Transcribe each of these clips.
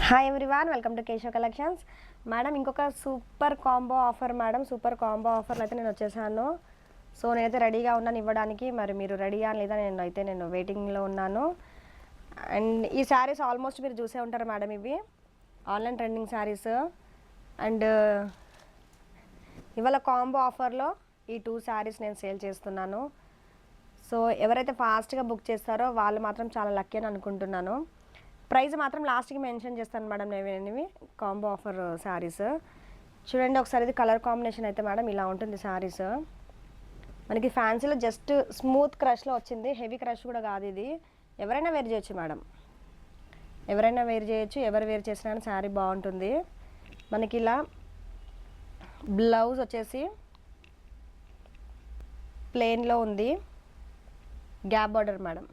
Hi everyone, welcome to Keshav collections. Madam ఇంకొక super combo offer madam. Super combo ఆఫర్లో అయితే నేను వచ్చేసాను. సో నేనైతే రెడీగా ఉన్నాను ఇవ్వడానికి. మరి మీరు రెడీగా లేదా నేను వెయిటింగ్లో ఉన్నాను. అండ్ ఈ శారీస్ ఆల్మోస్ట్ మీరు చూసే ఉంటారు మేడం. ఇవి ఆన్లైన్ ట్రెండింగ్ శారీస్. అండ్ ఇవాళ కాంబో ఆఫర్లో ఈ 2 శారీస్ నేను సేల్ చేస్తున్నాను. సో ఎవరైతే ఫాస్ట్గా బుక్ చేస్తారో వాళ్ళు మాత్రం చాలా లక్కీ అని అనుకుంటున్నాను. ప్రైస్ మాత్రం లాస్ట్కి మెన్షన్ చేస్తాను మేడం. నేనేవి కాంబో ఆఫర్ శారీస్ చూడండి ఒకసారి. ఇది కలర్ కాంబినేషన్ అయితే మేడం ఇలా ఉంటుంది శారీస్. మనకి ఫ్యాన్సీలో జస్ట్ స్మూత్ క్రష్లో వచ్చింది, హెవీ క్రష్ కూడా కాదు. ఇది ఎవరైనా వేర్ చేయొచ్చు మేడం, ఎవరైనా వేర్ చేయొచ్చు. ఎవరు వేర్ చేసినా శారీ బాగుంటుంది. మనకి ఇలా బ్లౌజ్ వచ్చేసి ప్లెయిన్లో ఉంది, గ్యాప్ బార్డర్ మేడం.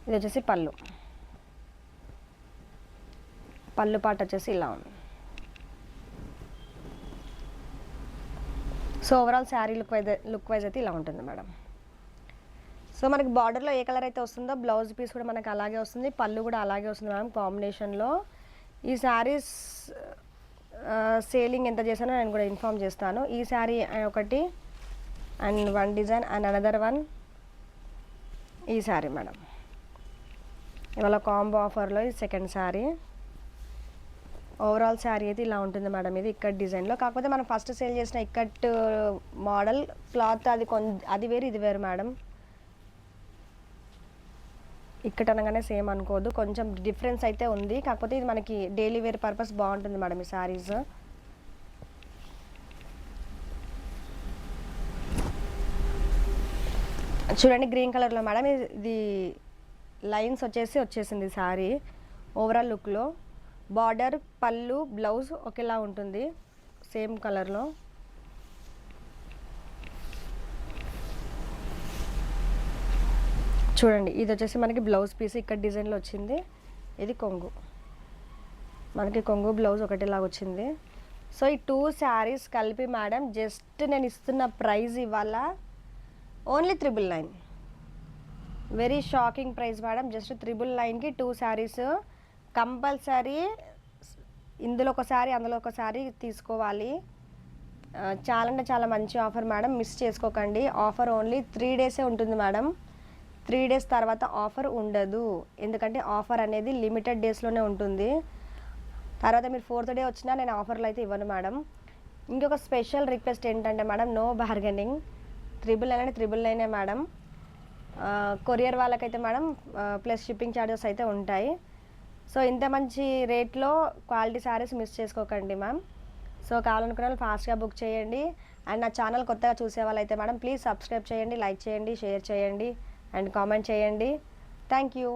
ఇది వచ్చేసి పళ్ళు పాట వచ్చేసి ఇలా ఉంది. So overall sari look wise అయితే ఇలా ఉంటుంది మేడం. సో మనకి బార్డర్లో ఏ కలర్ అయితే వస్తుందో బ్లౌజ్ పీస్ కూడా మనకి అలాగే వస్తుంది, పళ్ళు కూడా అలాగే వస్తుంది మేడం కాంబినేషన్లో. ఈ శారీస్ సేలింగ్ ఎంత చేశానో నేను కూడా ఇన్ఫామ్ చేస్తాను. ఈ శారీ ఒకటి, and one design, and another one ఈ శారీ మేడం. ఇవాళ కాంబో ఆఫర్లో ఈ సెకండ్ శారీ. ఓవరాల్ శారీ అయితే ఇలా ఉంటుంది మేడం. ఇది ఇక్కట్ డిజైన్లో, కాకపోతే మనం ఫస్ట్ సేల్ చేసిన ఇక్కట్ మోడల్ క్లాత్ అది వేరు ఇది వేరు మేడం. ఇక్కట్ అనగానే సేమ్ అనుకోదు, కొంచెం డిఫరెన్స్ అయితే ఉంది. కాకపోతే ఇది మనకి డైలీ వేర్ పర్పస్ బాగుంటుంది మేడం ఈ శారీస్. చూడండి గ్రీన్ కలర్లో మేడం. ఇది లైన్స్ వచ్చేసింది శారీ. ఓవరాల్ లుక్లో బార్డర్, పళ్ళు, బ్లౌజ్ ఒకేలా ఉంటుంది సేమ్ కలర్లో. చూడండి ఇది వచ్చేసి మనకి బ్లౌజ్ పీస్ ఇక్కడ డిజైన్లో వచ్చింది. ఇది కొంగు, మనకి కొంగు బ్లౌజ్ ఒకటిలాగా వచ్చింది. సో ఈ 2 శారీస్ కలిపి మేడం జస్ట్ నేను ఇస్తున్న ప్రైస్ ఇవాళ only 999. Very shocking price madam. Just 999కి 2 శారీస్. కంపల్సరీ ఇందులో ఒక శారీ అందులో ఒక శారీ తీసుకోవాలి. చాలా అంటే చాలా మంచి ఆఫర్ మేడం, మిస్ చేసుకోకండి. ఆఫర్ ఓన్లీ 3 డేసే ఉంటుంది మేడం. 3 డేస్ తర్వాత ఆఫర్ ఉండదు, ఎందుకంటే ఆఫర్ అనేది లిమిటెడ్ డేస్లోనే ఉంటుంది. తర్వాత మీరు 4th డే వచ్చినా నేను ఆఫర్లు అయితే ఇవ్వను మేడం. ఇంకొక స్పెషల్ రిక్వెస్ట్ ఏంటంటే madam, no bargaining. 999 madam. Courier వాళ్ళకైతే మేడం ప్లస్ షిప్పింగ్ ఛార్జెస్ అయితే ఉంటాయి. సో ఇంత మంచి రేట్లో క్వాలిటీ శారీస్ మిస్ చేసుకోకండి మ్యామ్. సో కావాలనుకున్న వాళ్ళు ఫాస్ట్గా బుక్ చేయండి. అండ్ నా ఛానల్ కొత్తగా చూసే వాళ్ళైతే మేడం ప్లీజ్ సబ్స్క్రైబ్ చేయండి, లైక్ చేయండి, షేర్ చేయండి, అండ్ కామెంట్ చేయండి. Thank you.